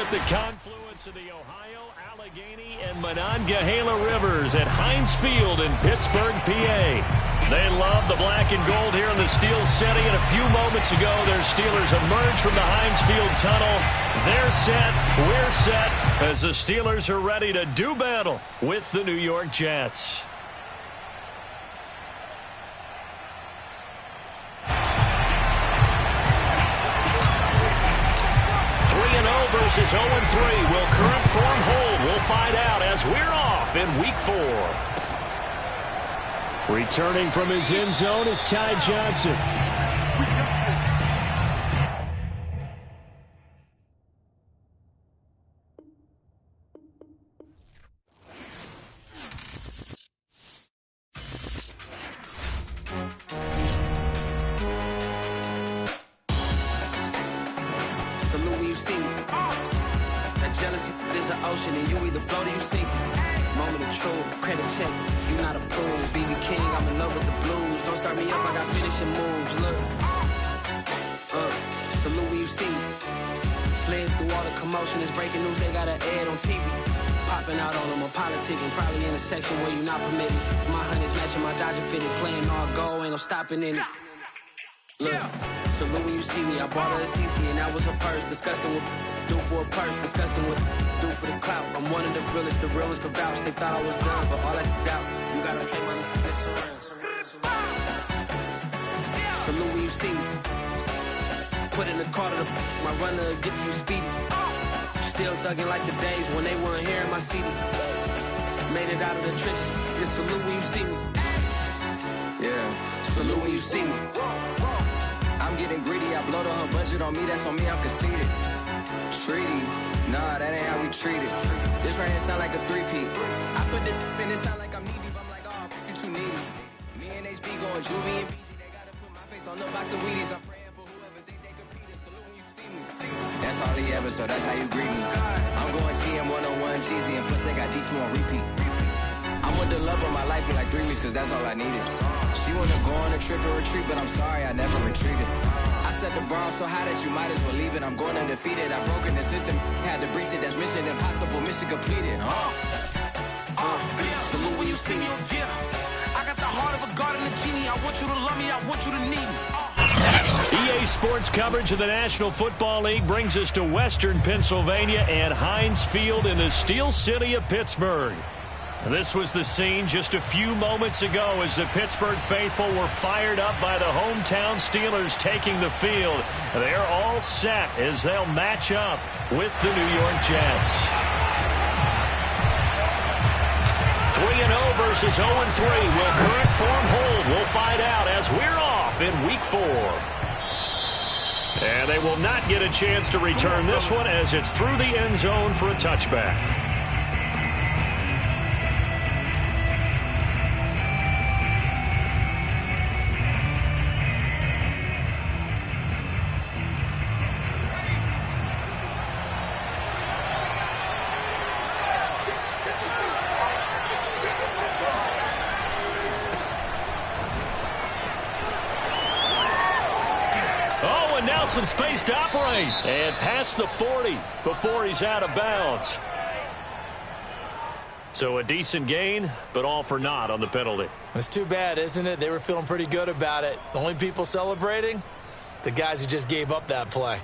at the confluence of the Ohio, Allegheny, and Monongahela Rivers at Heinz Field in Pittsburgh, PA. They love the black and gold here in the Steel City, and a few moments ago, their Steelers emerged from the Heinz Field tunnel. They're set, we're set, as the Steelers are ready to do battle with the New York Jets. 3-0 versus 0-3. Will current form hold? We'll find out as we're off in Week 4. Returning from his end zone is Ty Johnson. Salute when you see me. That jealousy is an ocean, and you either float or you sink. Moment of truth, credit check. You not approved. BB King, I'm in love with the blues. Don't start me up, I got finishing moves. Look, salute when you see me. Slid through all the commotion, it's breaking news. They got an ad on TV. Popping out on them, I'm politicking. Probably in a section where you not permitted. My honey's matching my Dodger fitted, playing all goal, ain't no stopping in it. Look, salute when you see me. I bought her a CC and that was her purse. Disgusting with do for a purse. Disgusting with do for the clout. I'm one of the realest. The realest could vouch. They thought I was done, but all I doubt. You gotta play my next around. Salute when you see me. Put in the car to my runner gets you speedy. Still thugging like the days when they weren't here in my city. Made it out of the trenches. Just salute when you see me. Yeah, salute when you see me. I'm getting greedy, I blow the whole budget on me, that's on me, I'm conceited. Treaty, nah, that ain't how we treat it. This right here sound like a three-peat. I put the in it sound like I'm knee deep, I'm like, oh, you too needy. Me and HB going Juvie and BG, they gotta put my face on the box of Wheaties. I'm praying for whoever think they compete. Salute when you see me. That's all he ever, so that's how you greet me. I'm going TM 101 cheesy, and plus they got D2 on repeat. I'm with the love of my life for like 3 weeks, cause that's all I needed. She wanna go on a trip or retreat, but I'm sorry, I never retreated. I set the bar so high that you might as well leave it. I'm going undefeated, I broken the system, had to breach it. That's mission impossible, mission completed. Salute when you see me. Yeah, I got the heart of a god and a genie. I want you to love me, I want you to need me. EA Sports coverage of the National Football League brings us to Western Pennsylvania and Heinz Field in the Steel City of Pittsburgh. This was the scene just a few moments ago as the Pittsburgh faithful were fired up by the hometown Steelers taking the field. They're all set as they'll match up with the New York Jets. 3-0 versus 0-3. Will current form hold? We'll find out as we're off in Week 4. And they will not get a chance to return this one as it's through the end zone for a touchback. Some space to operate and past the 40 before he's out of bounds. So a decent gain, but all for naught on the penalty. It's too bad, isn't it? They were feeling pretty good about it. The only people celebrating, the guys who just gave up that play.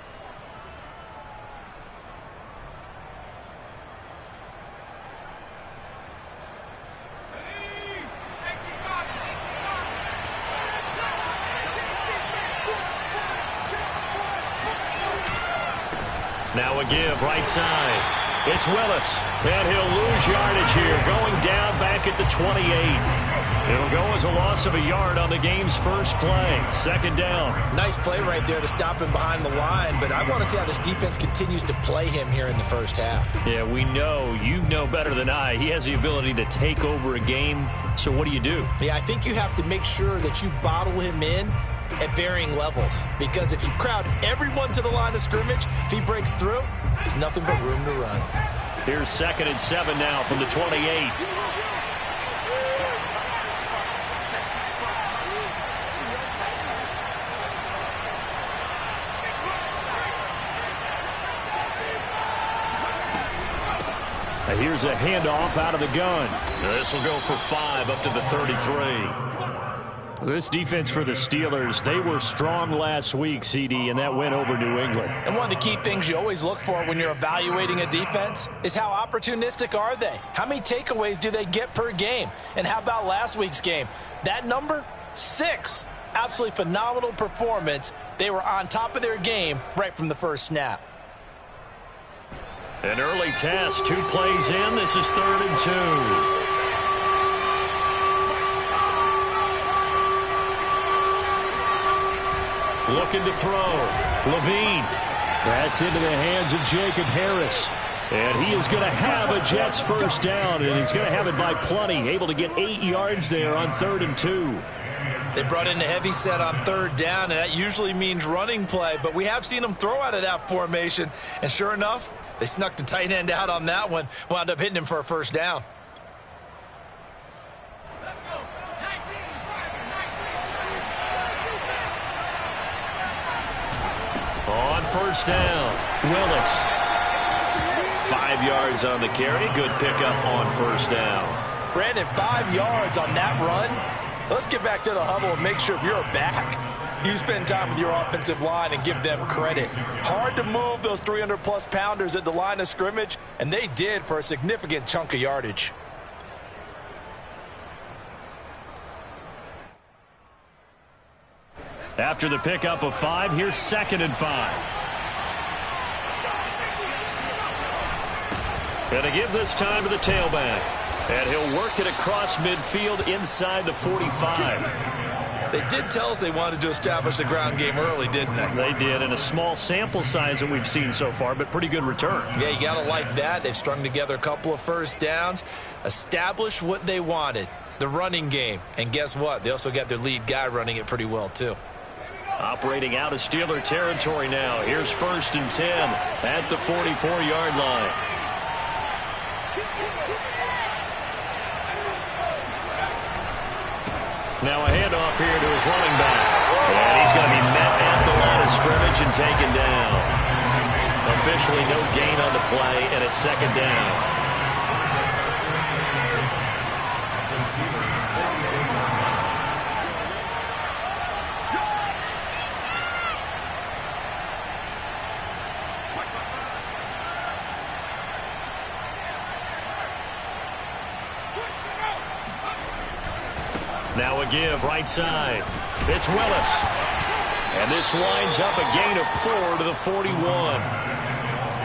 Now a give right side. It's Willis, and he'll lose yardage here, going down back at the 28. It'll go as a loss of a yard on the game's first play. Second down. Nice play right there to stop him behind the line, but I want to see how this defense continues to play him here in the first half. Yeah, we know, you know better than I, he has the ability to take over a game. So what do you do? Yeah, I think you have to make sure that you bottle him in at varying levels, because if you crowd everyone to the line of scrimmage, if he breaks through, there's nothing but room to run. Here's 2nd and 7 now from the 28. Here's a handoff out of the gun. This will go for 5 up to the 33. This defense for the Steelers, they were strong last week, CD, and that went over New England. And one of the key things you always look for when you're evaluating a defense is how opportunistic are they? How many takeaways do they get per game? And how about last week's game? That number, 6. Absolutely phenomenal performance. They were on top of their game right from the first snap. An early test, 2 plays in. This is 3rd and 2. Looking to throw. Levine. That's into the hands of Jacob Harris. And he is going to have a Jets first down, and he's going to have it by plenty. Able to get 8 yards there on 3rd and 2. They brought in a heavy set on 3rd down, and that usually means running play. But we have seen them throw out of that formation. And sure enough, they snuck the tight end out on that one. Wound up hitting him for a first down. On first down, Willis. 5 yards on the carry. Good pickup on first down. Brandon, 5 yards on that run. Let's get back to the huddle and make sure if you're a back, you spend time with your offensive line and give them credit. Hard to move those 300-plus pounders at the line of scrimmage, and they did for a significant chunk of yardage. After the pickup of 5, here's 2nd and 5. Gonna give this time to the tailback. And he'll work it across midfield inside the 45. They did tell us they wanted to establish the ground game early, didn't they? They did, and a small sample size that we've seen so far, but pretty good return. Yeah, you got to like that. They've strung together a couple of first downs, established what they wanted, the running game. And guess what? They also got their lead guy running it pretty well, too. Operating out of Steeler territory now. Here's 1st and 10 at the 44-yard line. Now a handoff here to his running back. And he's going to be met at the line of scrimmage and taken down. Officially no gain on the play, and it's 2nd down. Now a give right side. It's Willis. And this winds up a gain of 4 to the 41.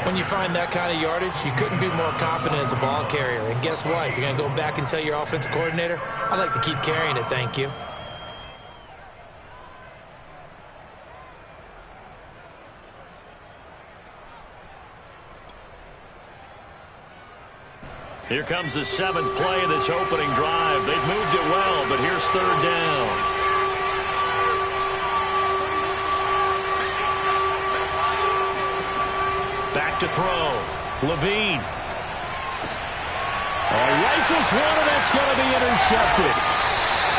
When you find that kind of yardage, you couldn't be more confident as a ball carrier. And guess what? You're going to go back and tell your offensive coordinator, I'd like to keep carrying it, thank you. Here comes the 7th play of this opening drive. They've moved it well, but here's 3rd down. Back to throw. Levine. Rifles one, and that's going to be intercepted.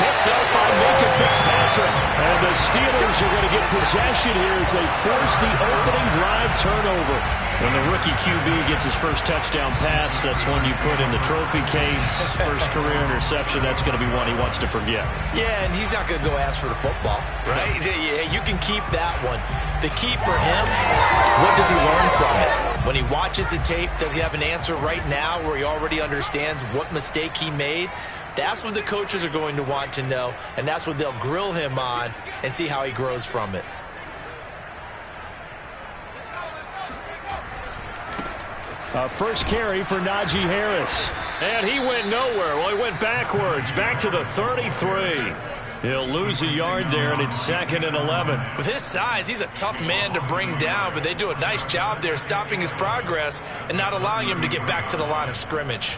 Picked up by Micah Fitzpatrick. And the Steelers are going to get possession here as they force the opening drive turnover. When the rookie QB gets his first touchdown pass, that's one you put in the trophy case. First career interception, that's going to be one he wants to forget. Yeah, and he's not going to go ask for the football, right? Yeah, you can keep that one. The key for him, what does he learn from it? When he watches the tape, does he have an answer right now where he already understands what mistake he made? That's what the coaches are going to want to know, and that's what they'll grill him on and see how he grows from it. First carry for Najee Harris. And he went nowhere. Well, he went backwards, back to the 33. He'll lose a yard there, and it's 2nd and 11. With his size, he's a tough man to bring down, but they do a nice job there stopping his progress and not allowing him to get back to the line of scrimmage.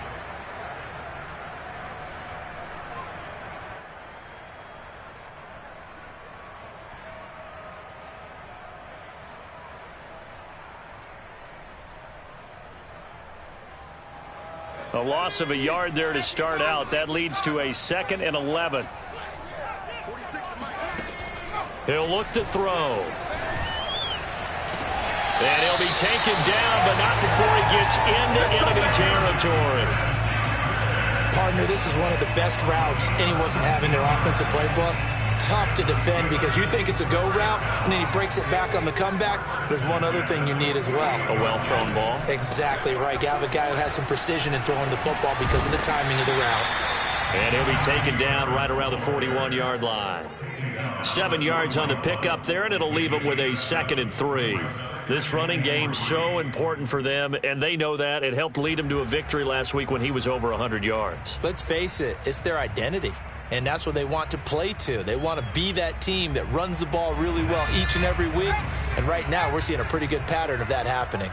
A loss of a yard there to start out. That leads to a 2nd and 11. He'll look to throw. And he'll be taken down, but not before he gets into enemy territory. Partner, this is one of the best routes anyone can have in their offensive playbook. Tough to defend because you think it's a go route, and then he breaks it back on the comeback. There's one other thing you need as well. A well-thrown ball. Exactly right. You have a guy who has some precision in throwing the football because of the timing of the route. And he'll be taken down right around the 41-yard line. 7 yards on the pickup there, and it'll leave them with a 2nd and 3. This running game's so important for them, and they know that. It helped lead them to a victory last week when he was over 100 yards. Let's face it, it's their identity. And that's what they want to play to. They want to be that team that runs the ball really well each and every week. And right now, we're seeing a pretty good pattern of that happening.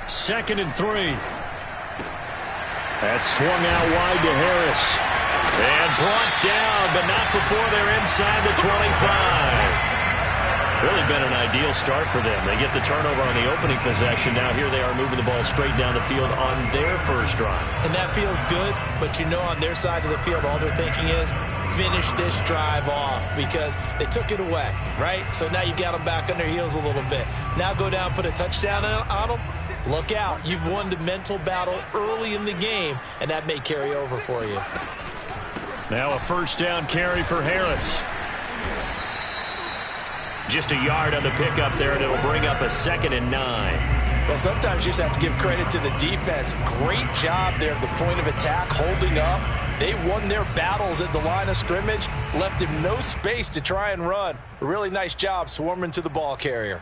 2nd and 3. That's swung out wide to Harris. And brought down, but not before they're inside the 25. Really been an ideal start for them. They get the turnover on the opening possession. Now here they are moving the ball straight down the field on their first drive. And that feels good, but you know on their side of the field, all they're thinking is finish this drive off because they took it away, right? So now you've got them back on their heels a little bit. Now go down, put a touchdown on them. Look out. You've won the mental battle early in the game, and that may carry over for you. Now a first down carry for Harris. Just a yard on the pickup there, and it'll bring up a 2nd and 9. Well, sometimes you just have to give credit to the defense. Great job there at the point of attack, holding up. They won their battles at the line of scrimmage, left him no space to try and run. A really nice job swarming to the ball carrier.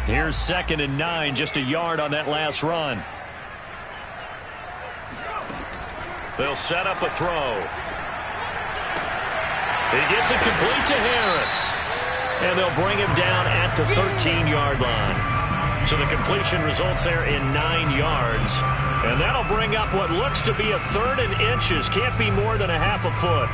Here's 2nd and 9, just a yard on that last run. They'll set up a throw. He gets it complete to Harris. And they'll bring him down at the 13-yard line. So the completion results there in 9 yards. And that'll bring up what looks to be a 3rd and inches. Can't be more than a half a foot.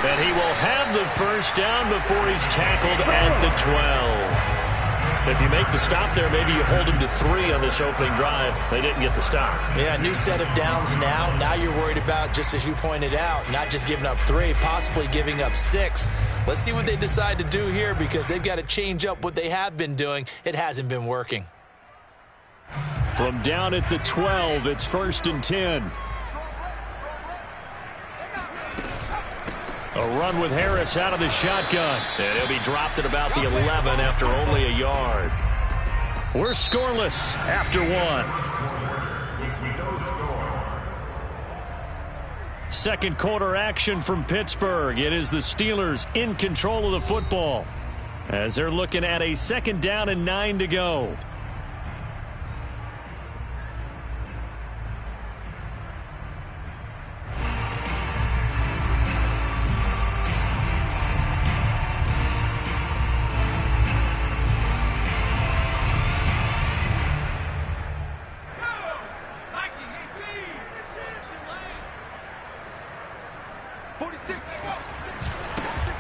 And he will have the first down before he's tackled at the 12. If you make the stop there, maybe you hold him to 3 on this opening drive. They didn't get the stop. Yeah, new set of downs now. Now you're worried about, just as you pointed out, not just giving up 3, possibly giving up 6. Let's see what they decide to do here because they've got to change up what they have been doing. It hasn't been working. From down at the 12, it's 1st and 10. A run with Harris out of the shotgun. And he'll be dropped at about the 11 after only a yard. We're scoreless after 1. Second quarter action from Pittsburgh. It is the Steelers in control of the football as they're looking at a 2nd down and 9 to go.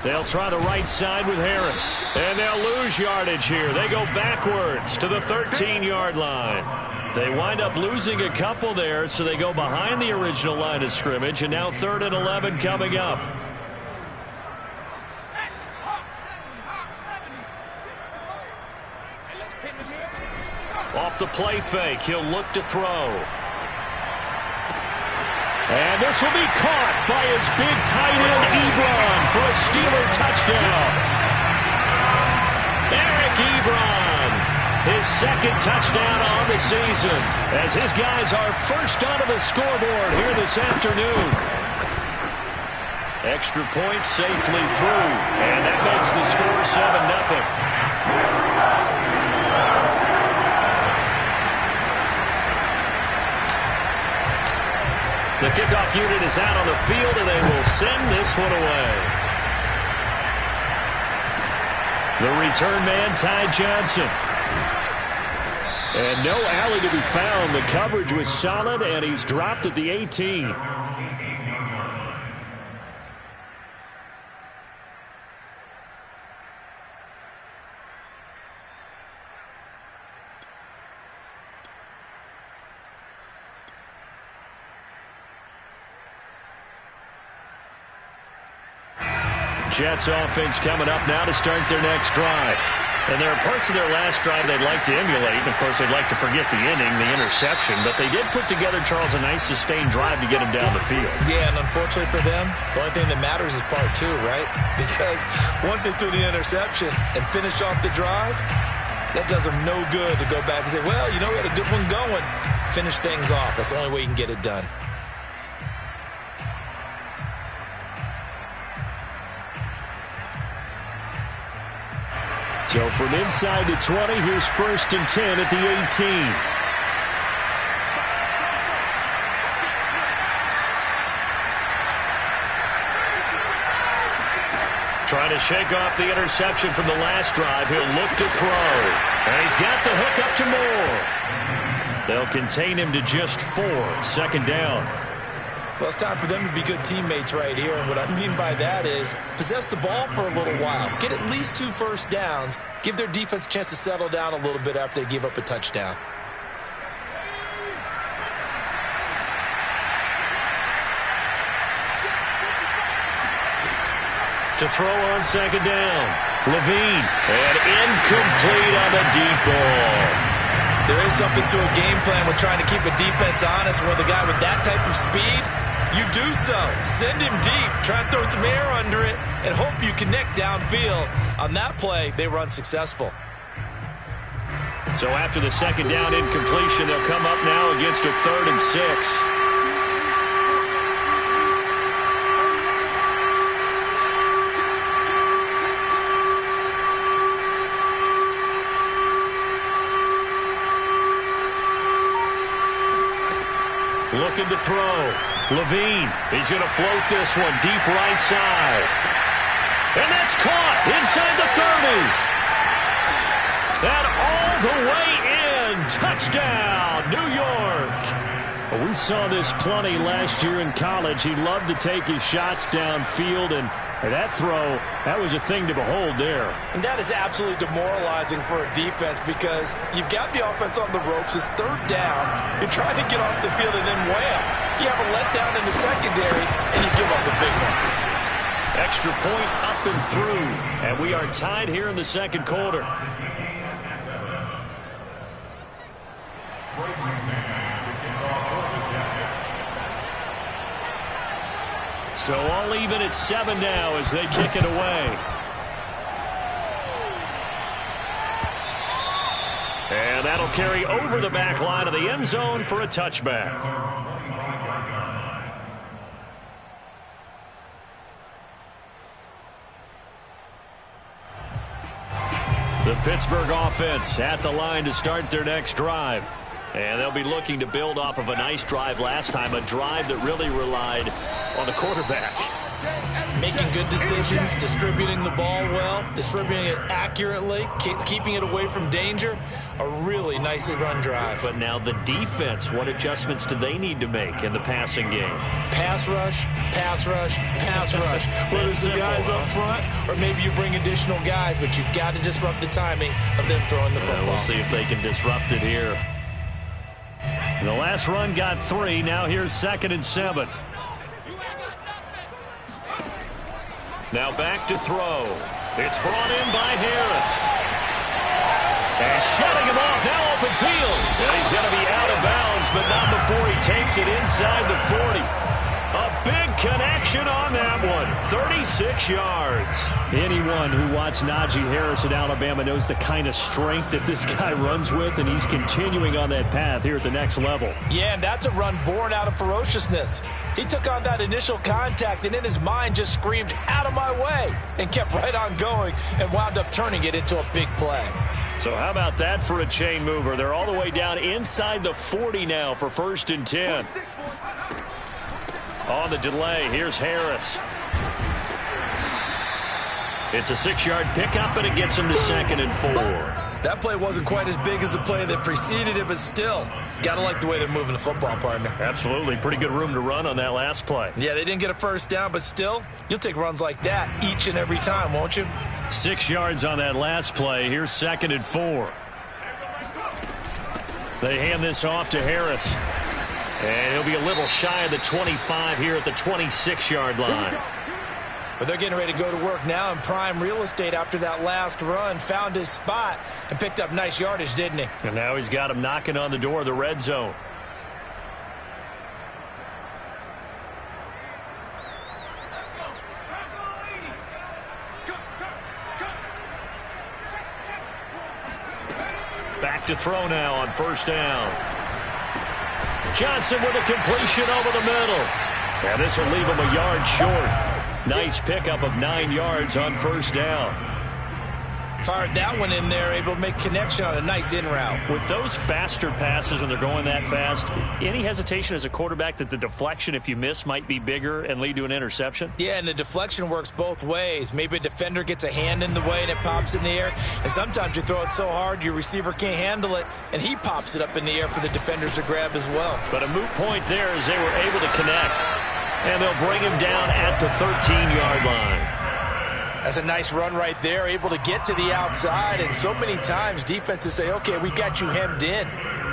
They'll try the right side with Harris. And they'll lose yardage here. They go backwards to the 13-yard line. They wind up losing a couple there, so they go behind the original line of scrimmage, and now 3rd and 11 coming up. Off the play fake, he'll look to throw. And this will be caught by his big tight end, Ebron, for a Steeler touchdown. Eric Ebron, his 2nd touchdown on the season, as his guys are first onto the scoreboard here this afternoon. Extra point safely through, and that makes the score 7-0. The kickoff unit is out on the field, and they will send this one away. The return man, Ty Johnson. And no alley to be found. The coverage was solid, and he's dropped at the 18. Jets offense coming up now to start their next drive. And there are parts of their last drive they'd like to emulate. And, of course, they'd like to forget the inning, the interception. But they did put together, Charles, a nice sustained drive to get him down the field. Yeah, and unfortunately for them, the only thing that matters is part two, right? Because once they threw the interception and finished off the drive, that does them no good to go back and say, well, you know, we had a good one going. Finish things off. That's the only way you can get it done. So from inside the 20, here's 1st and 10 at the 18. Trying to shake off the interception from the last drive. He'll look to throw. And he's got the hook up to Moore. They'll contain him to just 4. 2nd down. Well, it's time for them to be good teammates right here. And what I mean by that is possess the ball for a little while. Get at least 2 first downs. Give their defense a chance to settle down a little bit after they give up a touchdown. To throw on 2nd down. Levine. And incomplete on the deep ball. There is something to a game plan with trying to keep a defense honest. With a guy with that type of speed, you do so. Send him deep. Try and throw some air under it and hope you connect downfield. On that play, they run successful. So after the 2nd down incompletion, they'll come up now against a 3rd and 6. Looking to throw. Levine. He's going to float this one deep right side. And that's caught inside the 30. And all the way in. Touchdown, New York. Well, we saw this plenty last year in college. He loved to take his shots downfield, and that throw, that was a thing to behold there. And that is absolutely demoralizing for a defense because you've got the offense on the ropes. It's 3rd down. You're trying to get off the field, and then wham, you have a letdown in the secondary, and you give up a big one. Extra point up and through, and we are tied here in the 2nd quarter. So all even at 7 now as they kick it away. And that'll carry over the back line of the end zone for a touchback. The Pittsburgh offense at the line to start their next drive. And they'll be looking to build off of a nice drive last time, a drive that really relied on the quarterback. Making good decisions, distributing the ball well, distributing it accurately, keeping it away from danger. A really nicely run drive. But now the defense, what adjustments do they need to make in the passing game? Pass rush, pass rush, pass rush. Whether it's the guys up front or maybe you bring additional guys, but you've got to disrupt the timing of them throwing the football. We'll see if they can disrupt it here. And the last run got 3. Now here's 2nd and 7. Now back to throw. It's brought in by Harris. And shutting him off now open field. And he's going to be out of bounds, but not before he takes it inside the 40. A big connection on that one. 36 yards. Anyone who watched Najee Harris at Alabama knows the kind of strength that this guy runs with, and he's continuing on that path here at the next level. Yeah, and that's a run born out of ferociousness. He took on that initial contact and in his mind just screamed, "Out of my way," and kept right on going and wound up turning it into a big play. So how about that for a chain mover? They're all the way down inside the 40 now for 1st and 10. On the delay, here's Harris. It's a 6-yard pickup, and it gets him to 2nd and 4. That play wasn't quite as big as the play that preceded it, but still, got to like the way they're moving the football, partner. Absolutely. Pretty good room to run on that last play. Yeah, they didn't get a first down, but still, you'll take runs like that each and every time, won't you? 6 yards on that last play. Here's 2nd and 4. They hand this off to Harris. And he'll be a little shy of the 25 here at the 26-yard line. But they're getting ready to go to work now in prime real estate after that last run. Found his spot and picked up nice yardage, didn't he? And now he's got him knocking on the door of the red zone. Back to throw now on 1st down. Johnson with a completion over the middle. And this will leave him a yard short. Nice pickup of 9 yards on 1st down. Fired that one in there, able to make connection on a nice in route. With those faster passes and they're going that fast, any hesitation as a quarterback that the deflection, if you miss, might be bigger and lead to an interception? Yeah, and the deflection works both ways. Maybe a defender gets a hand in the way and it pops in the air. And sometimes you throw it so hard your receiver can't handle it, and he pops it up in the air for the defenders to grab as well. But a moot point there as they were able to connect. And they'll bring him down at the 13-yard line. That's a nice run right there, able to get to the outside. And so many times defenses say, okay, we got you hemmed in.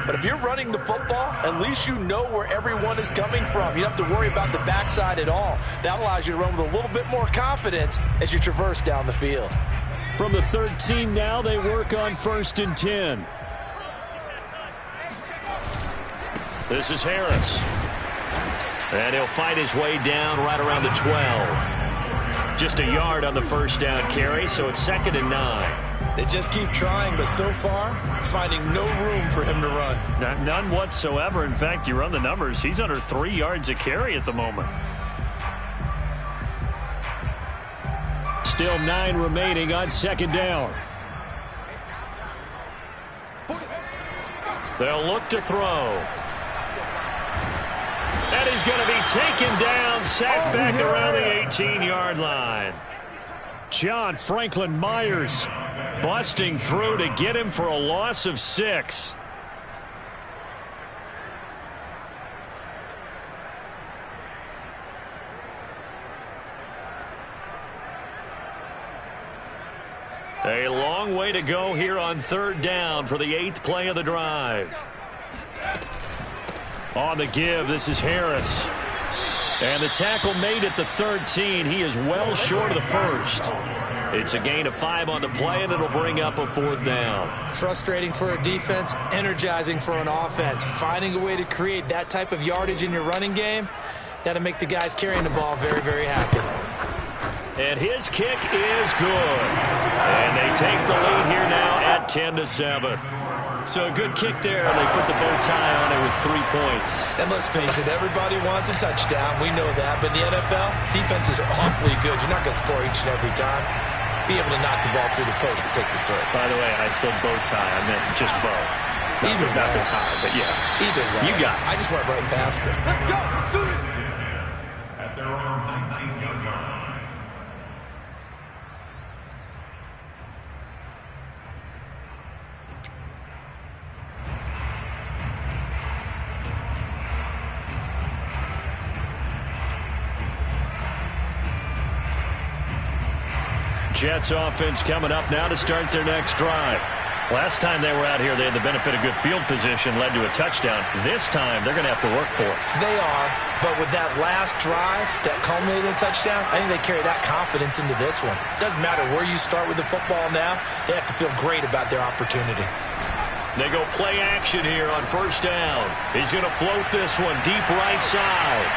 But if you're running the football, at least you know where everyone is coming from. You don't have to worry about the backside at all. That allows you to run with a little bit more confidence as you traverse down the field. From the 13 now, they work on 1st and 10. This is Harris. And he'll fight his way down right around the 12. Just a yard on the 1st down carry, so it's 2nd and 9. They just keep trying, but so far, finding no room for him to run. None whatsoever. In fact, you run the numbers, he's under 3 yards a carry at the moment. Still 9 remaining on 2nd down. They'll look to throw. And he's going to be taken down, sacked back around the 18-yard line. John Franklin Myers busting through to get him for a loss of 6. A long way to go here on 3rd down for the 8th play of the drive. On the give, this is Harris. And the tackle made at the 13. He is well short of the 1st. It's a gain of 5 on the play, and it'll bring up a 4th down. Frustrating for a defense, energizing for an offense. Finding a way to create that type of yardage in your running game, that'll make the guys carrying the ball very, very happy. And his kick is good. And they take the lead here now at 10-7. So a good kick there. They put the bow tie on it with 3 points. And let's face it, everybody wants a touchdown. We know that. But in the NFL, defenses are awfully good. You're not going to score each and every time. Be able to knock the ball through the post and take the throw. By the way, I said bow tie. I meant just bow. Not the tie, but yeah. Either way. You got it. I just went right past it. Let's go. At their own 19-yard line. Jets offense coming up now to start their next drive. Last time they were out here, they had the benefit of good field position, led to a touchdown. This time, they're going to have to work for it. They are, but with that last drive, that culminating touchdown, I think they carry that confidence into this one. Doesn't matter where you start with the football now, they have to feel great about their opportunity. They go play action here on 1st down. He's going to float this one deep right side.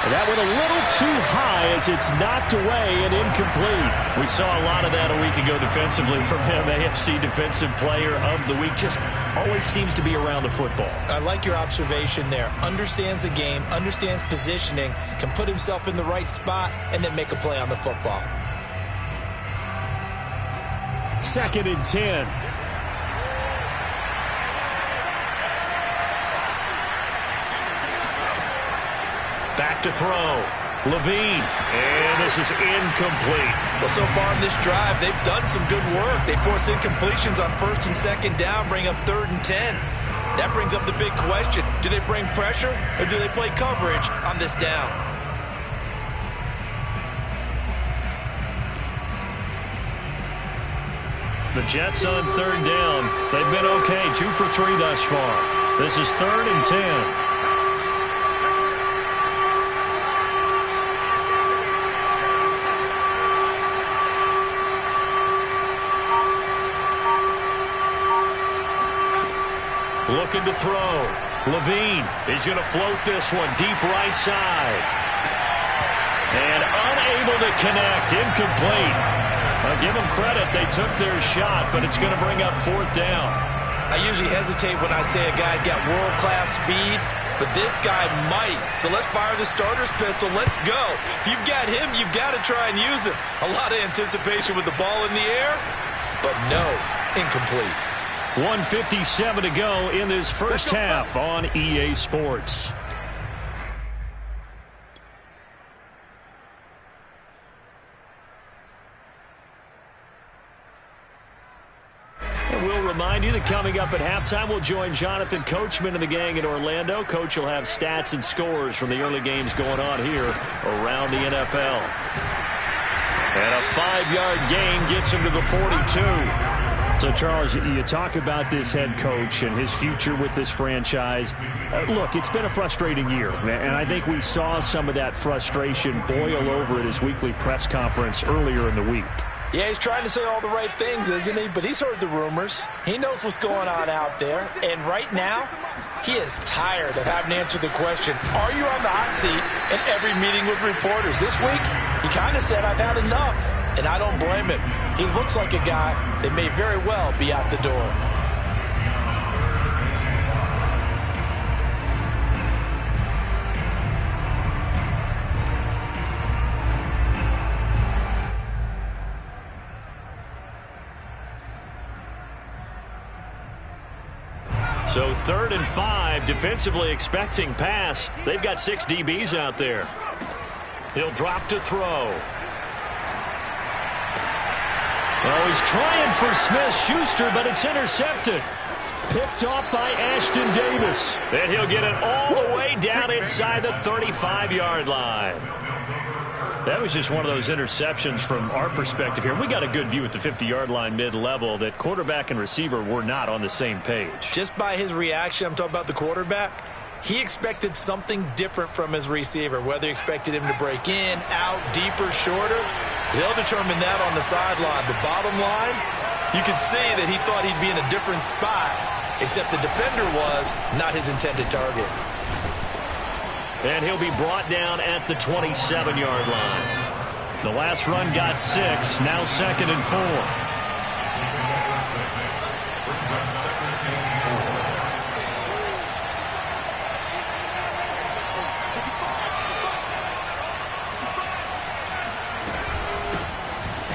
And that went a little too high as it's knocked away and incomplete. We saw a lot of that a week ago defensively from him. AFC Defensive Player of the Week. Just always seems to be around the football. I like your observation there. Understands the game, understands positioning, can put himself in the right spot, and then make a play on the football. 2nd and 10. Back to throw. Levine, and this is incomplete. Well, so far in this drive, they've done some good work. They force incompletions on 1st and 2nd down, bring up 3rd and 10. That brings up the big question. Do they bring pressure or do they play coverage on this down? The Jets on 3rd down. They've been okay, 2 for 3 thus far. This is 3rd and 10. Looking to throw. Levine, he's going to float this one deep right side. And unable to connect, incomplete. I'll give them credit, they took their shot, but it's going to bring up 4th down. I usually hesitate when I say a guy's got world-class speed, but this guy might. So let's fire the starter's pistol. Let's go. If you've got him, you've got to try and use him. A lot of anticipation with the ball in the air, but no, incomplete. 1:57 to go in this first half on EA Sports. And we'll remind you that coming up at halftime, we'll join Jonathan Coachman and the gang in Orlando. Coach will have stats and scores from the early games going on here around the NFL. And a 5-yard gain gets him to the 42. So, Charles, you talk about this head coach and his future with this franchise. Look, it's been a frustrating year, and I think we saw some of that frustration boil over at his weekly press conference earlier in the week. Yeah, he's trying to say all the right things, isn't he? But he's heard the rumors. He knows what's going on out there. And right now, he is tired of having to answer the question, are you on the hot seat in every meeting with reporters? This week, he kind of said, I've had enough. And I don't blame him. He looks like a guy that may very well be out the door. So 3rd and 5, defensively expecting pass. They've got 6 DBs out there. He'll drop to throw. Oh, he's trying for Smith-Schuster, but it's intercepted. Picked off by Ashton Davis. And he'll get it all the way down inside the 35-yard line. That was just one of those interceptions from our perspective here. We got a good view at the 50-yard line mid-level that quarterback and receiver were not on the same page. Just by his reaction, I'm talking about the quarterback, he expected something different from his receiver, whether he expected him to break in, out, deeper, shorter. They'll determine that on the sideline. But bottom line, you could see that he thought he'd be in a different spot, except the defender was not his intended target. And he'll be brought down at the 27-yard line. The last run got 6, now 2nd and 4.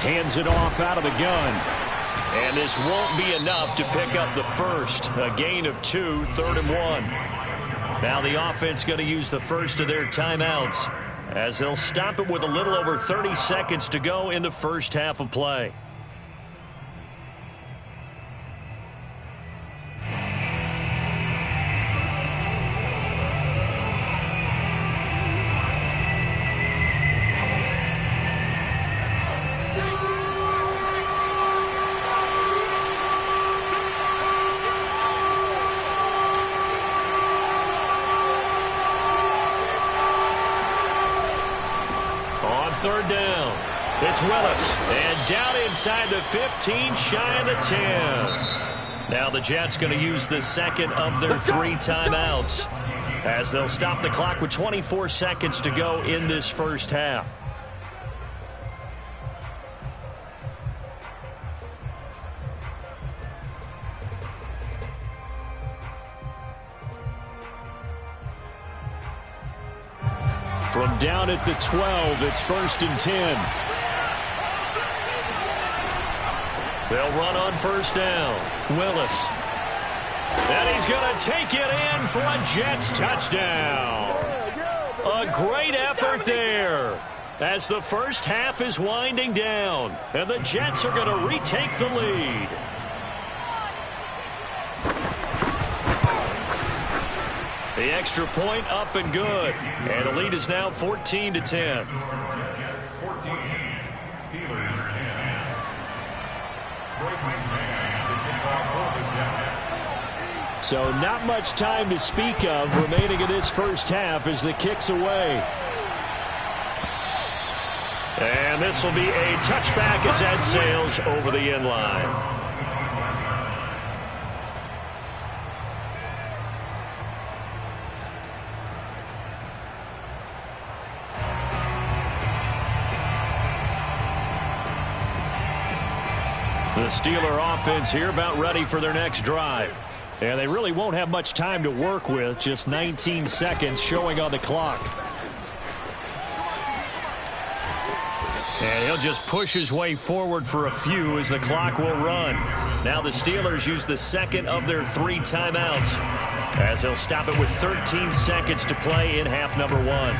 Hands it off out of the gun. And this won't be enough to pick up the first. A gain of 2, 3rd and 1. Now the offense going to use the first of their timeouts as they'll stop it with a little over 30 seconds to go in the first half of play. Third down. It's Willis. And down inside the 15, shy of the 10. Now the Jets going to use the second of their 3 timeouts as they'll stop the clock with 24 seconds to go in this first half. From down at the 12, it's 1st and 10. They'll run on 1st down. Willis. And he's going to take it in for a Jets touchdown. A great effort there. as the first half is winding down, and the Jets are going to retake the lead. The extra point up and good, and the lead is now 14-10. 14, Steelers 10. So not much time to speak of remaining in this first half as the kick's away. And this will be a touchback as that sails over the end line. The Steeler offense here about ready for their next drive. And they really won't have much time to work with, just 19 seconds showing on the clock. And he'll just push his way forward for a few as the clock will run. Now the Steelers use the second of their 3 timeouts as they'll stop it with 13 seconds to play in half number 1.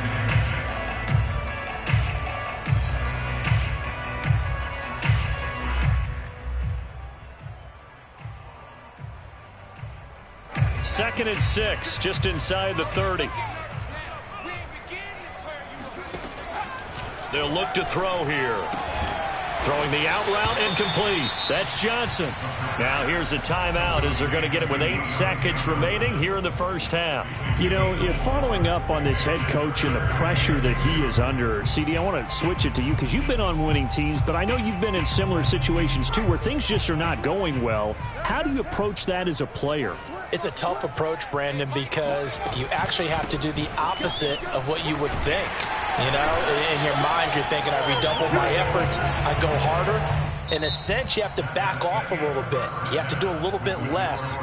Second and 6, just inside the 30. They'll look to throw here. Throwing the out route incomplete. That's Johnson. Now here's a timeout as they're going to get it with 8 seconds remaining here in the first half. You know, following up on this head coach and the pressure that he is under, CD, I want to switch it to you because you've been on winning teams, but I know you've been in similar situations too where things just are not going well. How do you approach that as a player? It's a tough approach, Brandon, because you actually have to do the opposite of what you would think. You know, in your mind, you're thinking, I redouble my efforts, I go harder. In a sense, you have to back off a little bit. You have to do a little bit less.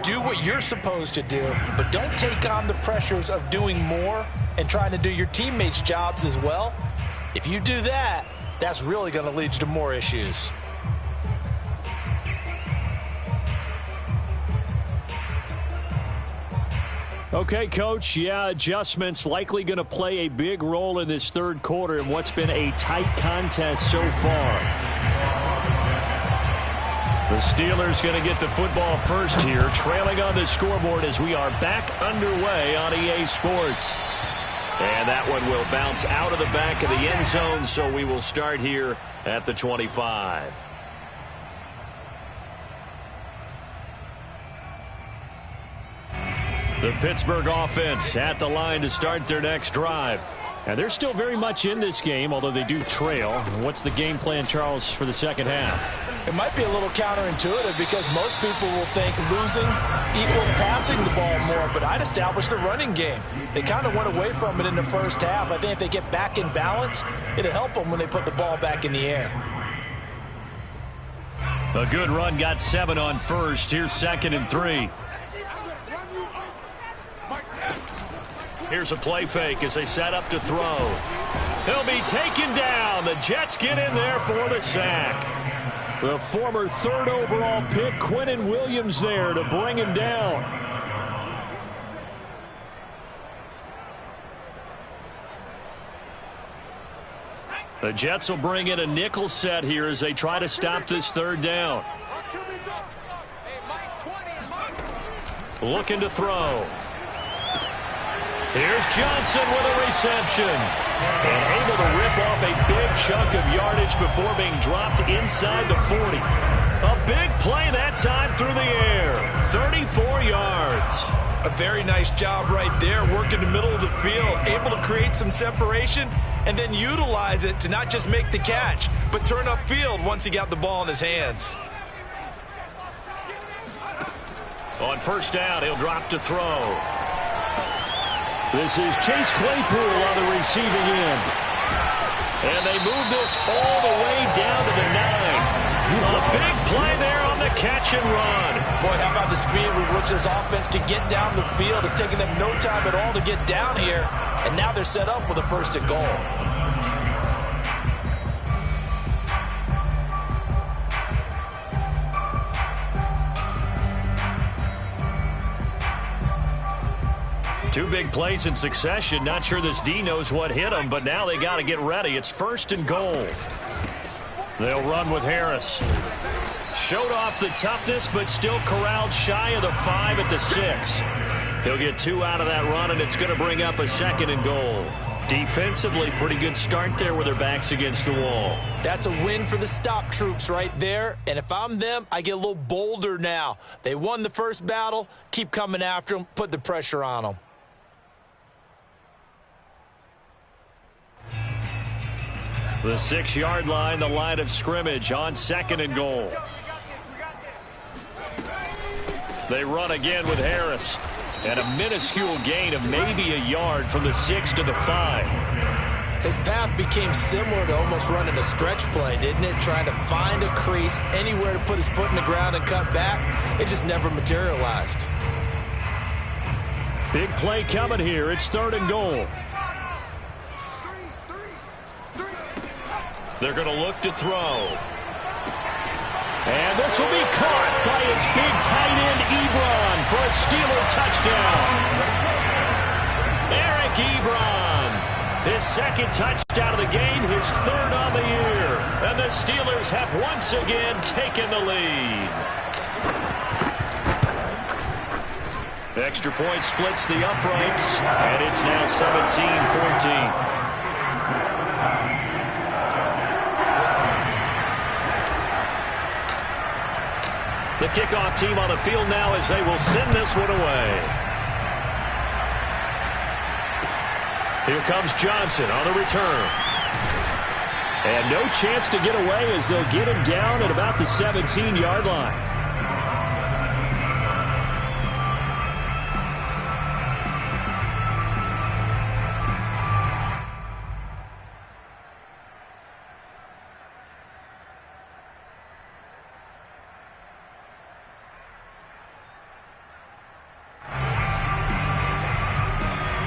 Do what you're supposed to do, but don't take on the pressures of doing more and trying to do your teammates' jobs as well. If you do that, that's really going to lead you to more issues. Okay, Coach, yeah, adjustments likely going to play a big role in this third quarter in what's been a tight contest so far. The Steelers going to get the football first here, trailing on the scoreboard as we are back underway on EA Sports. And that one will bounce out of the back of the end zone, so we will start here at the 25. The Pittsburgh offense at the line to start their next drive. And they're still very much in this game, although they do trail. What's the game plan, Charles, for the second half? It might be a little counterintuitive because most people will think losing equals passing the ball more, but I'd establish the running game. They kind of went away from it in the first half. I think if they get back in balance, it'll help them when they put the ball back in the air. A good run, got 7 on first. Here's 2nd and 3. Here's a play fake as they set up to throw. He'll be taken down. The Jets get in there for the sack. The former 3rd overall pick, Quinnen Williams, there to bring him down. The Jets will bring in a nickel set here as they try to stop this 3rd down. Looking to throw. Here's Johnson with a reception. And able to rip off a big chunk of yardage before being dropped inside the 40. A big play that time through the air. 34 yards. A very nice job right there, working the middle of the field, able to create some separation and then utilize it to not just make the catch, but turn upfield once he got the ball in his hands. On first down, he'll drop to throw. This is Chase Claypool on the receiving end. And they move this all the way down to the 9. A big play there on the catch and run. Boy, how about the speed with which this offense can get down the field? It's taken them no time at all to get down here. And now they're set up with a 1st and goal. Two big plays in succession. Not sure this D knows what hit him, but now they got to get ready. It's 1st and goal. They'll run with Harris. Showed off the toughness, but still corralled shy of the 5 at the 6. He'll get 2 out of that run, and it's going to bring up a 2nd and goal. Defensively, pretty good start there with their backs against the wall. That's a win for the stop troops right there. And if I'm them, I get a little bolder now. They won the first battle. Keep coming after them. Put the pressure on them. The 6-yard line, the line of scrimmage on 2nd and goal. They run again with Harris. And a minuscule gain of maybe a yard from the 6 to the 5. His path became similar to almost running a stretch play, didn't it? Trying to find a crease, anywhere to put his foot in the ground and cut back. It just never materialized. Big play coming here. It's 3rd and goal. They're going to look to throw. And this will be caught by his big tight end, Ebron, for a Steeler touchdown. Eric Ebron, his 2nd touchdown of the game, his 3rd on the year. And the Steelers have once again taken the lead. Extra point splits the uprights, and it's now 17-14. The kickoff team on the field now as they will send this one away. Here comes Johnson on the return. And no chance to get away as they'll get him down at about the 17-yard line.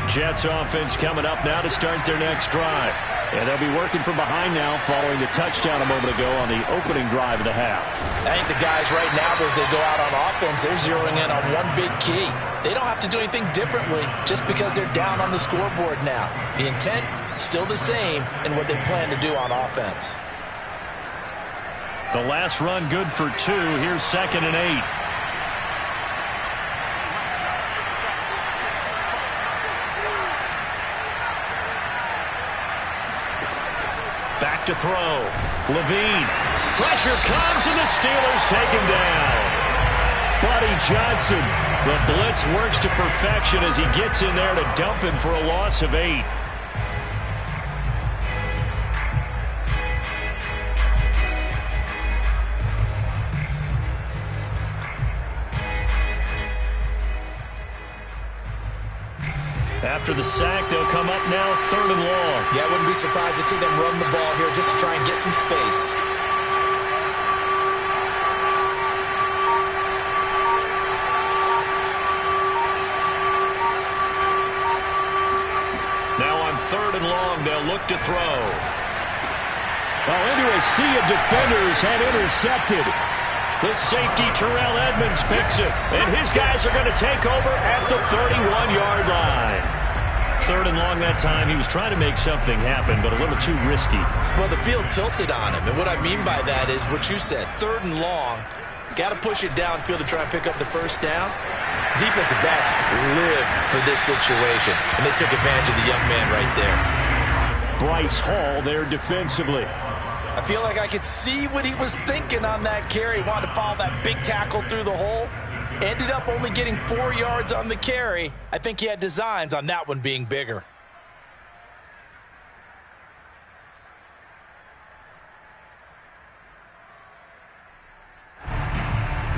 Jets offense coming up now to start their next drive. And they'll be working from behind now following the touchdown a moment ago on the opening drive of the half. I think the guys right now, as they go out on offense, they're zeroing in on one big key. They don't have to do anything differently just because they're down on the scoreboard now. The intent, still the same in what they plan to do on offense. The last run good for 2. Here's 2nd and 8. Back to throw. Levine. Pressure comes, and the Steelers take him down. Buddy Johnson. The blitz works to perfection as he gets in there to dump him for a loss of 8. After the sack, they'll come up now 3rd and long. Yeah, I wouldn't be surprised to see them run the ball here just to try and get some space. Now on 3rd and long, they'll look to throw. Well, into a sea of defenders and intercepted. The safety, Terrell Edmonds, picks it. And his guys are going to take over at the 31-yard line. 3rd and long that time. He was trying to make something happen, but a little too risky. Well, the field tilted on him. And what I mean by that is what you said. 3rd and long. Got to push it downfield to try and pick up the first down. Defensive backs live for this situation. And they took advantage of the young man right there. Bryce Hall there defensively. I feel like I could see what he was thinking on that carry. Wanted to follow that big tackle through the hole. Ended up only getting 4 yards on the carry. I think he had designs on that one being bigger.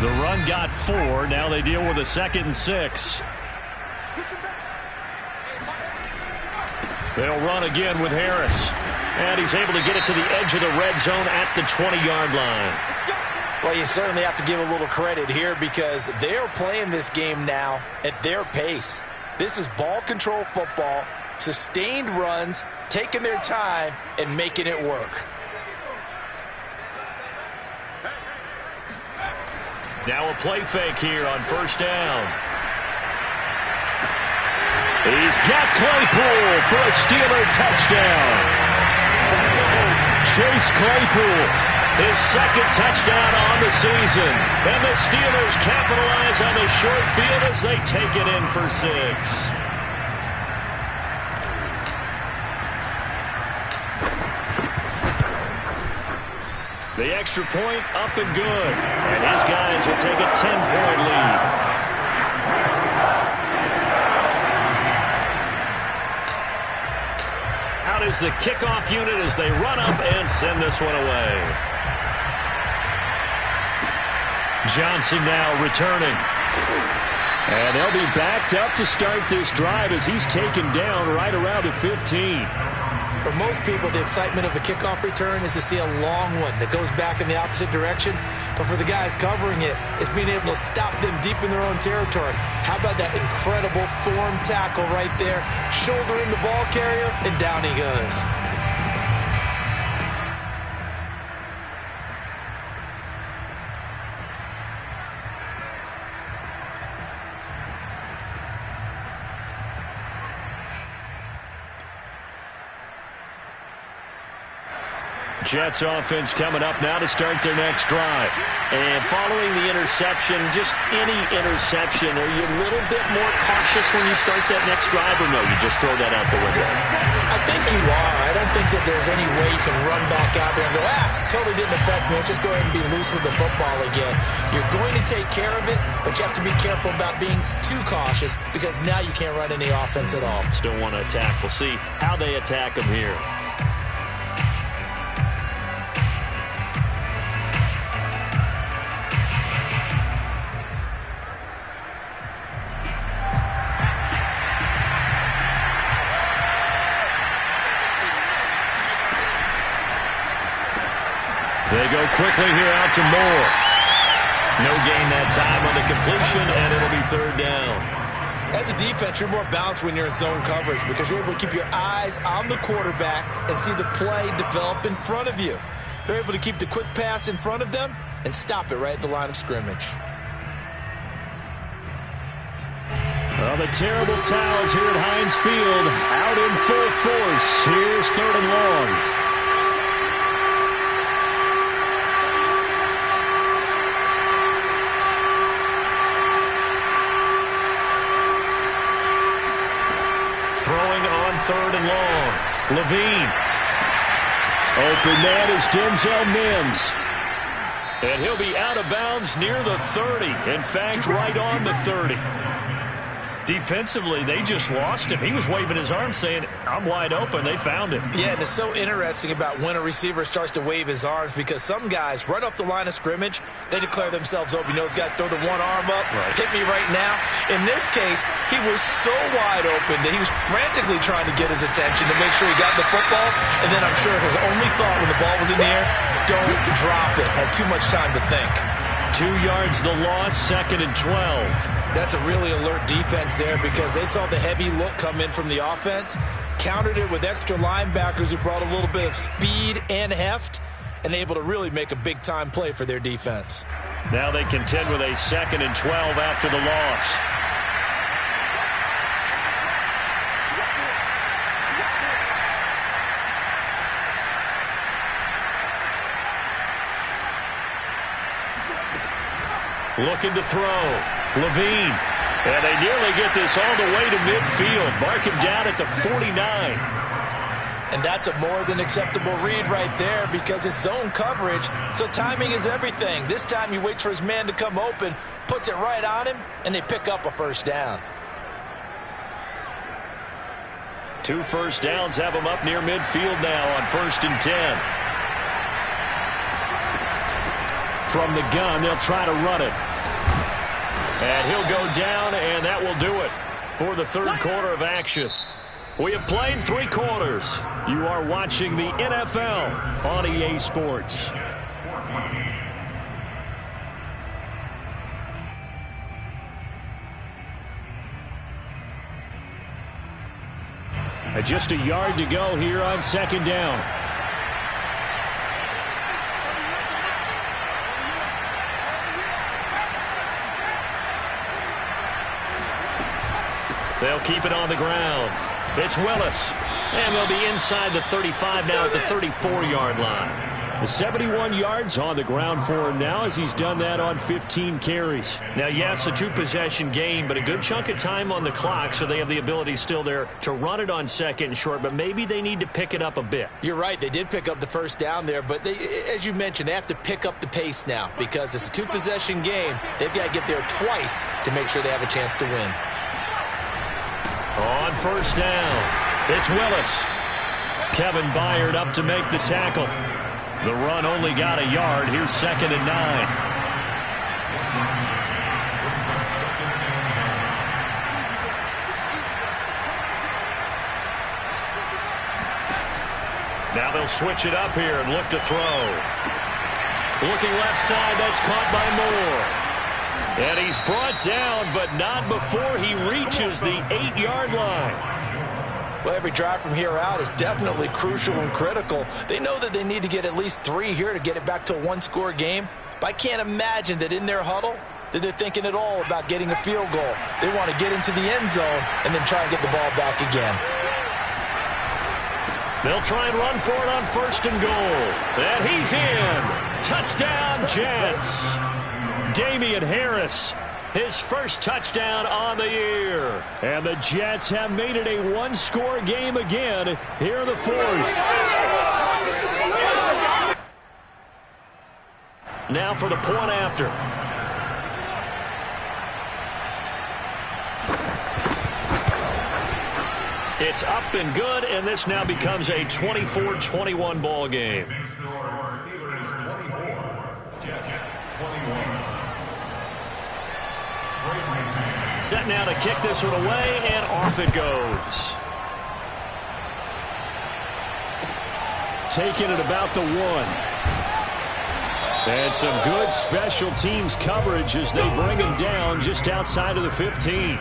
The run got 4. Now they deal with a 2nd and 6. They'll run again with Harris. And he's able to get it to the edge of the red zone at the 20-yard line. Well, you certainly have to give a little credit here because they're playing this game now at their pace. This is ball control football, sustained runs, taking their time, and making it work. Now a play fake here on 1st down. He's got Claypool for a Steeler touchdown. Chase Claypool, his second touchdown on the season. And the Steelers capitalize on the short field as they take it in for 6. The extra point up and good. And his guys will take a 10-point lead. Out is the kickoff unit as they run up and send this one away. Johnson now returning. And they'll be backed up to start this drive as he's taken down right around the 15. For most people, the excitement of a kickoff return is to see a long one that goes back in the opposite direction. But for the guys covering it, it's being able to stop them deep in their own territory. How about that incredible form tackle right there? Shoulder in the ball carrier, and down he goes. Jets offense coming up now to start their next drive. And following the interception, just any interception, are you a little bit more cautious when you start that next drive, or no, you just throw that out the window? I think you are. I don't think that there's any way you can run back out there and go, totally didn't affect me. Let's just go ahead and be loose with the football again. You're going to take care of it, but you have to be careful about being too cautious because now you can't run any offense at all. Still want to attack. We'll see how they attack them here. They go quickly here out to Moore. No gain that time on the completion, and it'll be third down. As a defense, you're more balanced when you're in zone coverage because you're able to keep your eyes on the quarterback and see the play develop in front of you. They're able to keep the quick pass in front of them and stop it right at the line of scrimmage. Well, the terrible towels here at Heinz Field out in full force. Here's third and long. Throwing on third and long. Levine. Open man is Denzel Mims. And he'll be out of bounds near the 30. In fact, right on the 30. Defensively, they just lost him. He was waving his arms saying, I'm wide open. They found him. Yeah, and it's so interesting about when a receiver starts to wave his arms because some guys, right off the line of scrimmage, they declare themselves open. You know, those guys throw the one arm up, hit me right now. In this case, he was so wide open that he was frantically trying to get his attention to make sure he got the football. And then I'm sure his only thought when the ball was in the air, don't drop it. Had too much time to think. 2 yards the loss, second and 12. That's a really alert defense there because they saw the heavy look come in from the offense, countered it with extra linebackers who brought a little bit of speed and heft, and able to really make a big-time play for their defense. Now they contend with a second and 12 after the loss. Looking to throw. Levine. And they nearly get this all the way to midfield. Mark him down at the 49. And that's a more than acceptable read right there because it's zone coverage, so timing is everything. This time he waits for his man to come open, puts it right on him, and they pick up a first down. 2 first downs have him up near midfield now on 1st and 10. From the gun, they'll try to run it. And he'll go down, and that will do it for the third quarter of action. We have played 3 quarters. You are watching the NFL on EA Sports. Just a yard to go here on second down. They'll keep it on the ground. It's Willis. And they'll be inside the 35 now at the 34-yard line. The 71 yards on the ground for him now as he's done that on 15 carries. Now, yes, a two-possession game, but a good chunk of time on the clock, so they have the ability still there to run it on second and short, but maybe they need to pick it up a bit. You're right. They did pick up the first down there, but as you mentioned, they have to pick up the pace now because it's a two-possession game. They've got to get there twice to make sure they have a chance to win. On first down, it's Willis. Kevin Byard up to make the tackle. The run only got a yard. Here's 2nd and 9. Now they'll switch it up here and look to throw. Looking left side, that's caught by Moore. And he's brought down, but not before he reaches the 8-yard line. Well, every drive from here out is definitely crucial and critical. They know that they need to get at least 3 here to get it back to a one-score game. But I can't imagine that in their huddle that they're thinking at all about getting a field goal. They want to get into the end zone and then try and get the ball back again. They'll try and run for it on 1st and goal. And he's in. Touchdown, Jets. Damian Harris. His first touchdown on the year. And the Jets have made it a one-score game again here in the 4th. Now for the point after. It's up and good, and this now becomes a 24-21 ball game. Steelers 24, Jets 21. Set now to kick this one away, and off it goes. Taking it about the 1. And some good special teams coverage as they bring him down just outside of the 15.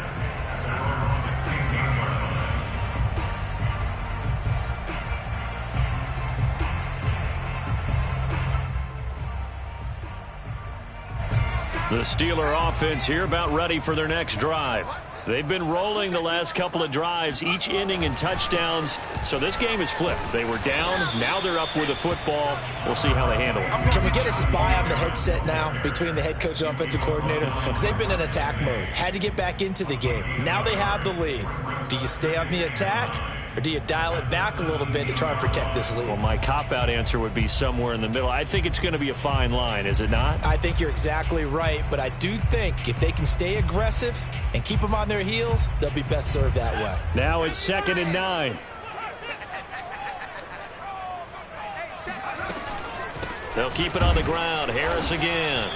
The Steeler offense here about ready for their next drive. They've been rolling the last couple of drives, each ending in touchdowns. So this game is flipped. They were down. Now they're up with the football. We'll see how they handle it. Can we get a spy on the headset now between the head coach and offensive coordinator? Because they've been in attack mode. Had to get back into the game. Now they have the lead. Do you stay on the attack? Or do you dial it back a little bit to try and protect this lead? Well, my cop-out answer would be somewhere in the middle. I think it's going to be a fine line, is it not? I think you're exactly right, but I do think if they can stay aggressive and keep them on their heels, they'll be best served that way. Now it's 2nd and 9. They'll keep it on the ground. Harris again.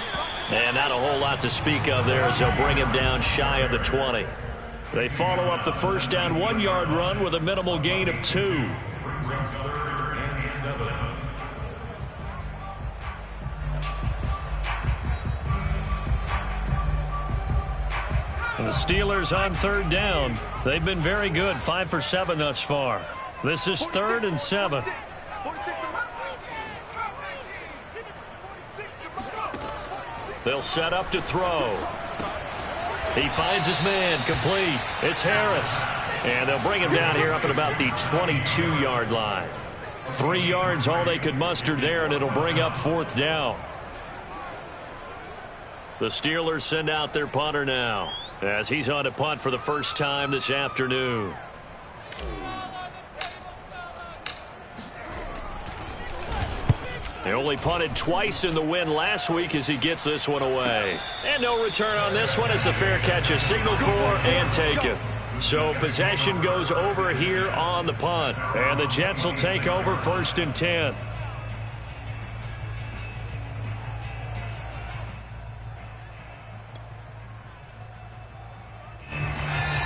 And not a whole lot to speak of there as they'll bring him down shy of the 20. They follow up the first down 1-yard run with a minimal gain of 2. Brings up 3rd and 7. And the Steelers on 3rd down. They've been very good, 5 for 7 thus far. This is 3rd and 7. They'll set up to throw. He finds his man, complete. It's Harris. And they'll bring him down here up at about the 22-yard line. 3 yards, all they could muster there, and it'll bring up 4th down. The Steelers send out their punter now, as he's on to punt for the first time this afternoon. They only punted twice in the win last week as he gets this one away. And no return on this one as the fair catch is signaled for and taken. So possession goes over here on the punt. And the Jets will take over 1st and 10.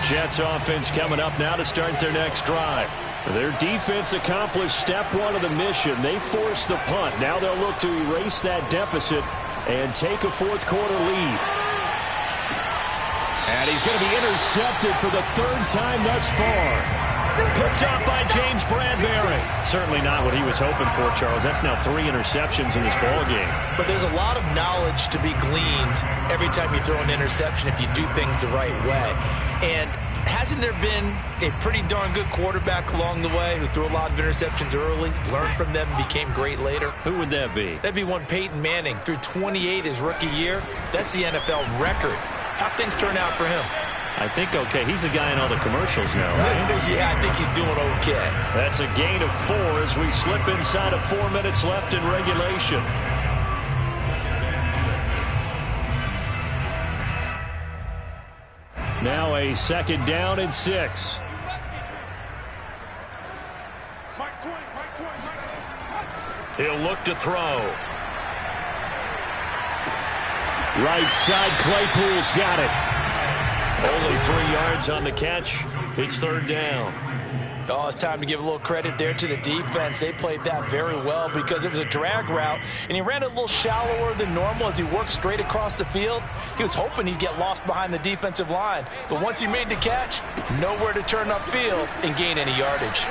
Jets offense coming up now to start their next drive. Their defense accomplished step 1 of the mission. They forced the punt. Now they'll look to erase that deficit and take a 4th quarter lead. And he's going to be intercepted for the 3rd time thus far. Picked up by James Bradbury. Certainly not what he was hoping for, Charles. That's now 3 interceptions in this ball game. But there's a lot of knowledge to be gleaned every time you throw an interception if you do things the right way. And hasn't there been a pretty darn good quarterback along the way who threw a lot of interceptions early, learned from them, and became great later? Who would that be? That'd be one Peyton Manning. Threw 28 his rookie year. That's the NFL record. How'd things turn out for him? I think okay. He's a guy in all the commercials now, right? Yeah, I think he's doing okay. That's a gain of 4 as we slip inside of 4 minutes left in regulation. Now a 2nd down and 6. He'll look to throw. Right side, Claypool's got it. Only 3 yards on the catch. It's 3rd down. Oh, it's time to give a little credit there to the defense. They played that very well because it was a drag route, and he ran it a little shallower than normal as he worked straight across the field. He was hoping he'd get lost behind the defensive line, but once he made the catch, nowhere to turn upfield and gain any yardage.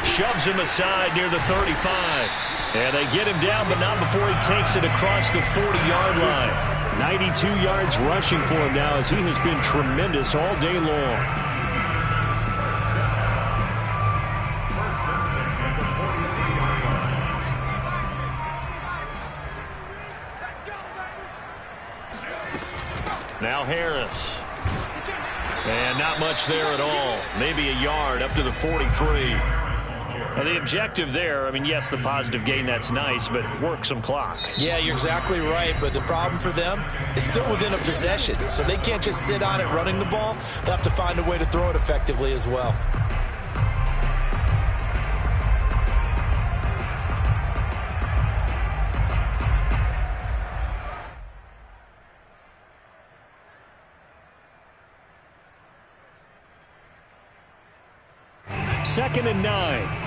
Shoves him aside near the 35. And they get him down, but not before he takes it across the 40-yard line. 92 yards rushing for him now as he has been tremendous all day long. Now Harris. And not much there at all. Maybe a yard up to the 43. And the objective there, I mean, yes, the positive gain, that's nice, but work some clock. Yeah, you're exactly right, but the problem for them is still within a possession, so they can't just sit on it running the ball. They'll have to find a way to throw it effectively as well. Second and 9.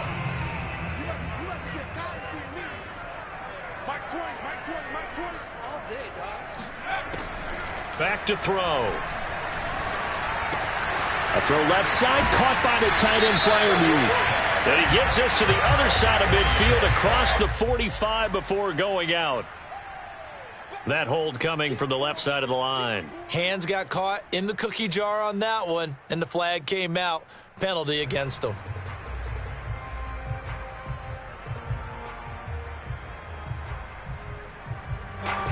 Back to throw. A throw left side, caught by the tight end Freiermuth. And he gets us to the other side of midfield across the 45 before going out. That hold coming from the left side of the line. Hands got caught in the cookie jar on that one, and the flag came out. Penalty against him.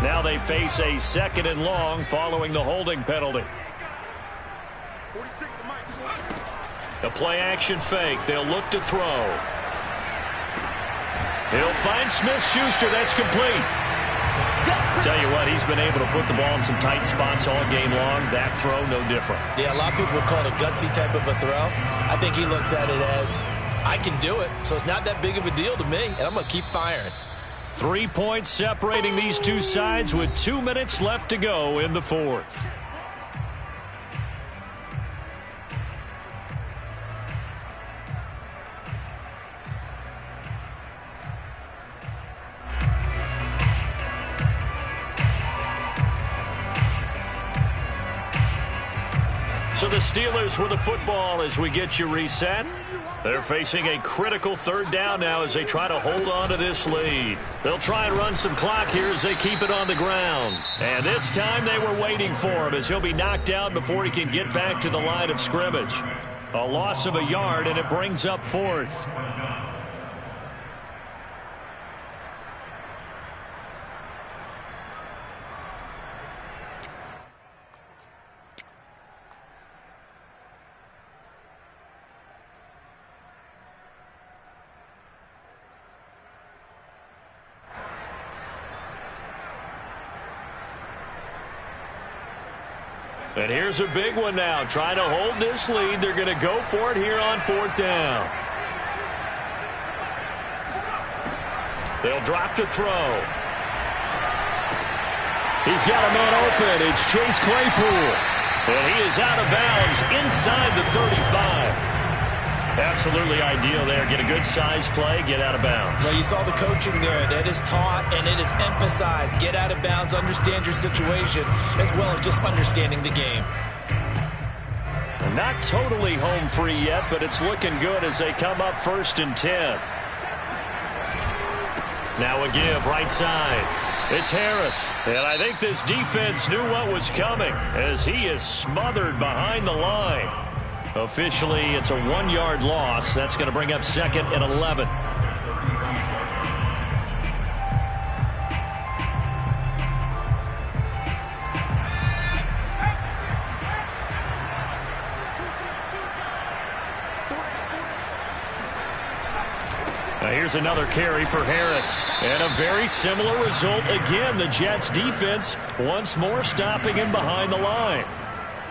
Now they face a 2nd and long following the holding penalty. The play action fake. They'll look to throw. He'll find Smith-Schuster. That's complete. Tell you what, he's been able to put the ball in some tight spots all game long. That throw, no different. Yeah, a lot of people would call it a gutsy type of a throw. I think he looks at it as, I can do it, so it's not that big of a deal to me, and I'm going to keep firing. 3 points separating these two sides with 2 minutes left to go in the 4th. So the Steelers with the football as we get you reset. They're facing a critical 3rd down now as they try to hold on to this lead. They'll try and run some clock here as they keep it on the ground. And this time they were waiting for him as he'll be knocked down before he can get back to the line of scrimmage. A loss of a yard, and it brings up 4th. And here's a big one now. Trying to hold this lead. They're going to go for it here on 4th down. They'll drop to throw. He's got a man open. It's Chase Claypool. And he is out of bounds inside the 35. Absolutely ideal there. Get a good size play, get out of bounds. Well, you saw the coaching there. That is taught and it is emphasized. Get out of bounds, understand your situation, as well as just understanding the game. Not totally home free yet, but it's looking good as they come up 1st and 10. Now a give right side. It's Harris. And I think this defense knew what was coming as he is smothered behind the line. Officially, it's a 1-yard loss. That's going to bring up 2nd and 11. Now here's another carry for Harris. And a very similar result again. The Jets defense once more stopping him behind the line.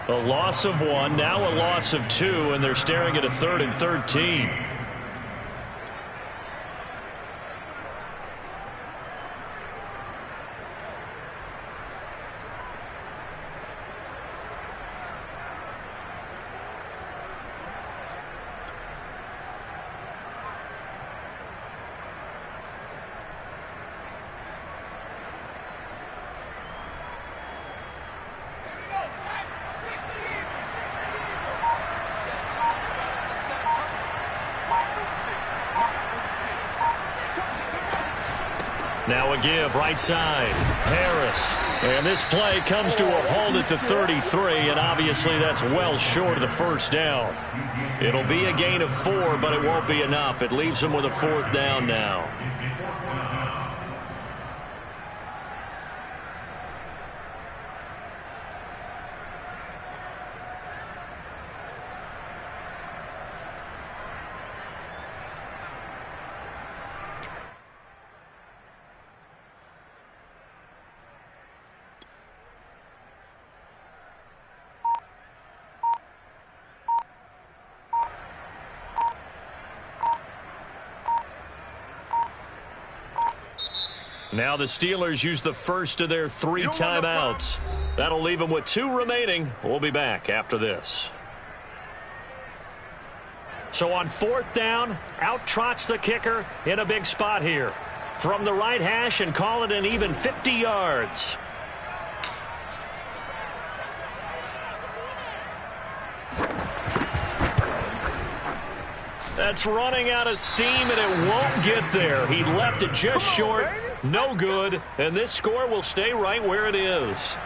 A loss of 1, now a loss of 2, and they're staring at a 3rd and 13. Now a give right side. Harris. And this play comes to a halt at the 33, and obviously that's well short of the first down. It'll be a gain of 4, but it won't be enough. It leaves them with a 4th down now. Now the Steelers use the first of their 3 timeouts. That'll leave them with 2 remaining. We'll be back after this. So on 4th down, out trots the kicker in a big spot here. From the right hash and call it an even 50 yards. That's running out of steam, and it won't get there. He left it just short. No good, and this score will stay right where it is.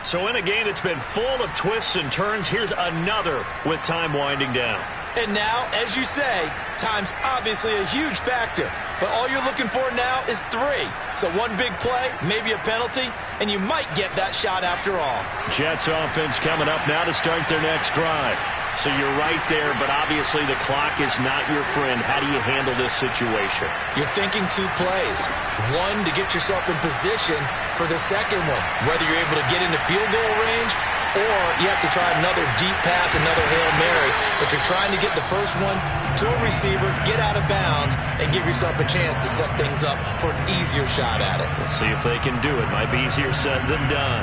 So in a game that's been full of twists and turns, here's another with time winding down. And now, as you say, time's obviously a huge factor. But all you're looking for now is 3. So one big play, maybe a penalty, and you might get that shot after all. Jets offense coming up now to start their next drive. So you're right there, but obviously the clock is not your friend. How do you handle this situation? You're thinking 2 plays. 1 to get yourself in position for the second one, whether you're able to get into field goal range or you have to try another deep pass, another Hail Mary. But you're trying to get the first one to a receiver, get out of bounds, and give yourself a chance to set things up for an easier shot at it. We'll see if they can do it. Might be easier said than done.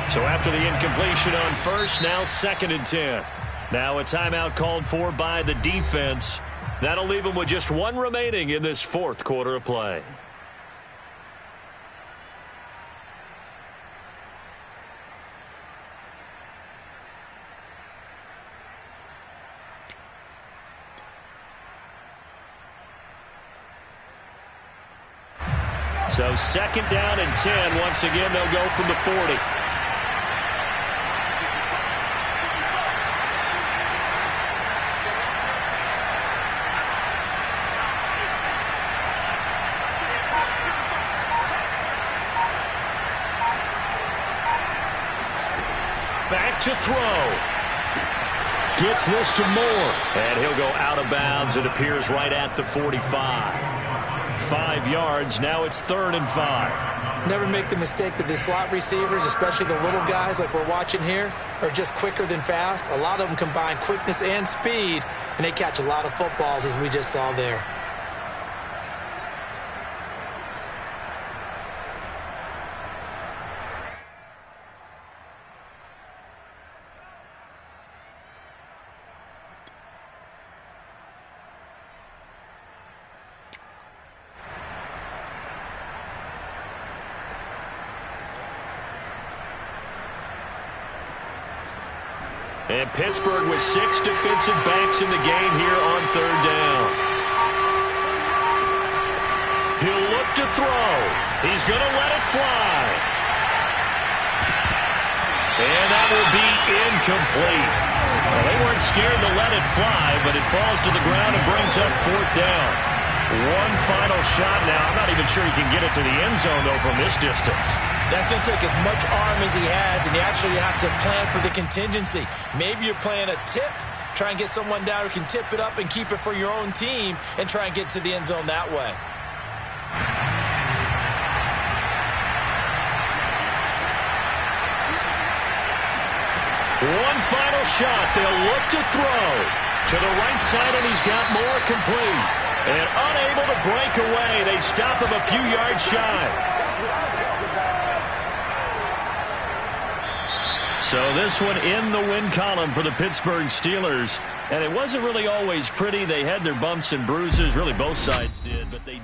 So after the incompletion on first, now 2nd and 10. Now a timeout called for by the defense. That'll leave them with just 1 remaining in this 4th quarter of play. So 2nd down and 10. Once again, they'll go from the 40. Back to throw. Gets this to Moore. And he'll go out of bounds. It appears right at the 45. 5 yards. Now it's 3rd and 5. Never make the mistake that the slot receivers, especially the little guys like we're watching here, are just quicker than fast. A lot of them combine quickness and speed, and they catch a lot of footballs, as we just saw there. And Pittsburgh with 6 defensive backs in the game here on 3rd down. He'll look to throw. He's going to let it fly. incomplete. Well, they weren't scared to let it fly, but it falls to the ground and brings up 4th down. One final shot now. I'm not even sure he can get it to the end zone, though, from this distance. That's going to take as much arm as he has, and you actually have to plan for the contingency. Maybe you're playing a tip. Try and get someone down who can tip it up and keep it for your own team and try and get to the end zone that way. One final shot. They'll look to throw. To the right side, and he's got more complete. And unable to break away. They stop him a few yards shy. So this one in the win column for the Pittsburgh Steelers. And it wasn't really always pretty. They had their bumps and bruises. Really, both sides did. But they did.